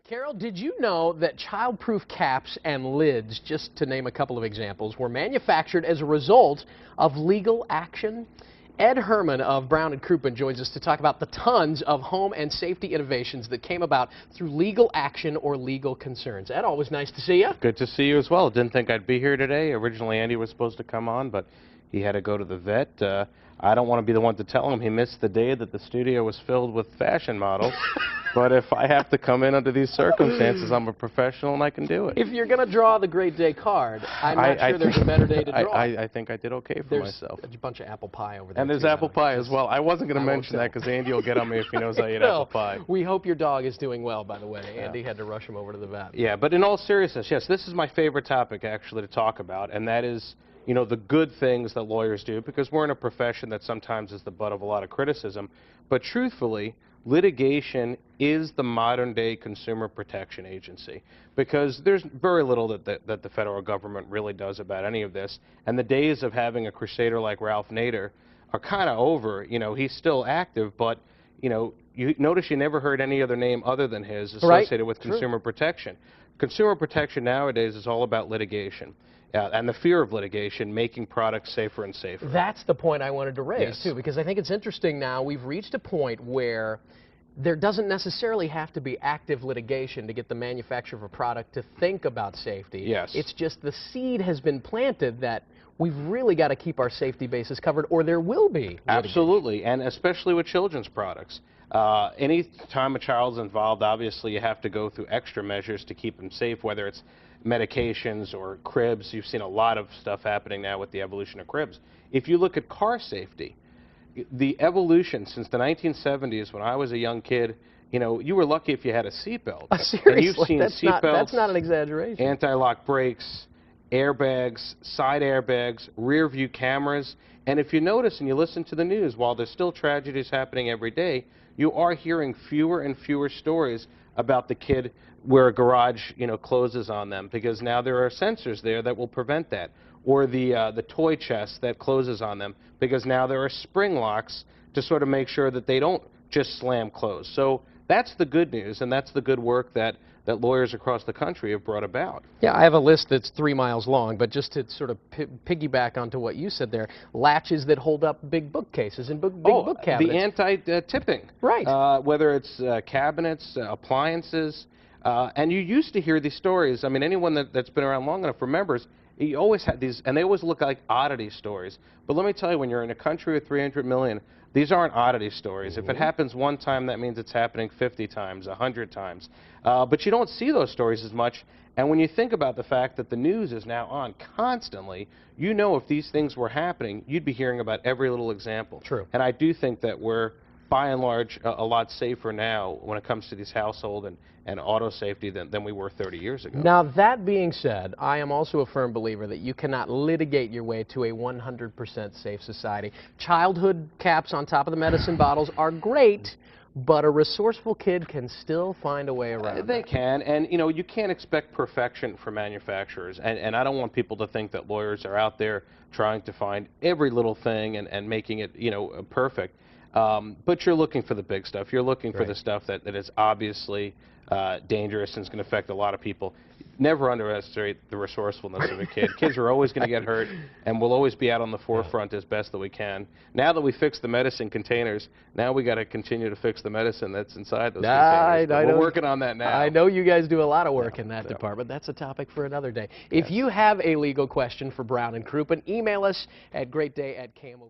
Carol, did you know that child-proof caps and lids, just to name a couple of examples, were manufactured as a result of legal action? Ed Herman of Brown & Crouppen joins us to talk about the tons of home and safety innovations that came about through legal action or legal concerns. Ed, always nice to see you. Good to see you as well. Didn't think I'd be here today. Originally, Andy was supposed to come on, but he had to go to the vet. I don't want to be the one to tell him he missed the day that the studio was filled with fashion models. But if I have to come in under these circumstances, I'm a professional and I can do it. If you're going to draw the Great Day card, I'm not sure there's a better day to draw. I think I did okay for myself. There's a bunch of apple pie over there. And there's apple pie as well. I wasn't going to mention that because Andy will get on me if he knows I ate apple pie. We hope your dog is doing well, by the way. Andy had to rush him over to the vet. Yeah, but in all seriousness, yes, this is my favorite topic actually to talk about, and that is, you know, the good things that lawyers do, because we're in a profession that sometimes is the butt of a lot of criticism. But truthfully, litigation is the modern-day consumer protection agency, because there's very little that the federal government really does about any of this, and the days of having a crusader like Ralph Nader are kind of over. You know, he's still active, but, you know, you notice you never heard any other name other than his associated with consumer protection. Consumer protection nowadays is all about litigation. And the fear of litigation, making products safer and safer. That's the point I wanted to raise, too, because I think it's interesting now. We've reached a point where there doesn't necessarily have to be active litigation to get the manufacturer of a product to think about safety. Yes. It's just the seed has been planted that we've really got to keep our safety bases covered, or there will be litigation. Absolutely, and especially with children's products. Any time a child's involved, obviously you have to go through extra measures to keep them safe, whether it's medications or cribs. You've seen a lot of stuff happening now with the evolution of cribs. If you look at car safety, the evolution since the 1970s, when I was a young kid, you know, you were lucky if you had a seatbelt. Seriously, and you've seen that's not an exaggeration. Anti-lock brakes, airbags, side airbags, rear view cameras. And if you notice and you listen to the news, while there's still tragedies happening every day, you are hearing fewer and fewer stories about the kid where a garage, you know, closes on them, because now there are sensors there that will prevent that, or the toy chest that closes on them, because now there are spring locks to sort of make sure that they don't just slam closed. So that's the good news, and that's the good work that lawyers across the country have brought about. Yeah, I have a list that's 3 miles long, but just to sort of piggyback onto what you said there, latches that hold up big bookcases and big book cabinets. The anti-tipping. Right. Whether it's cabinets, appliances, and you used to hear these stories. I mean, anyone that's been around long enough remembers, you always had these, and they always look like oddity stories. But let me tell you, when you're in a country with 300 million, these aren't oddity stories. If it happens one time, that means it's happening 50 times, 100 times. But you don't see those stories as much. And when you think about the fact that the news is now on constantly, you know if these things were happening, you'd be hearing about every little example. True. And I do think that we're, by and large, a lot safer now when it comes to these household and auto safety than we were 30 years ago. Now, that being said, I am also a firm believer that you cannot litigate your way to a 100% safe society. Childhood caps on top of the medicine bottles are great, but a resourceful kid can still find a way around They can, and you know, you can't expect perfection from manufacturers, and I don't want people to think that lawyers are out there trying to find every little thing and making it, you know, perfect. But you're looking for the big stuff. You're looking for the stuff that is obviously dangerous and is going to affect a lot of people. Never underestimate the resourcefulness of a kid. Kids are always going to get hurt, and we'll always be out on the forefront as best that we can. Now that we fixed the medicine containers, now we got to continue to fix the medicine that's inside those containers. We're working on that now. I know you guys do a lot of work in that department. That's a topic for another day. If you have a legal question for Brown & Crouppen, email us at greatday@kmov.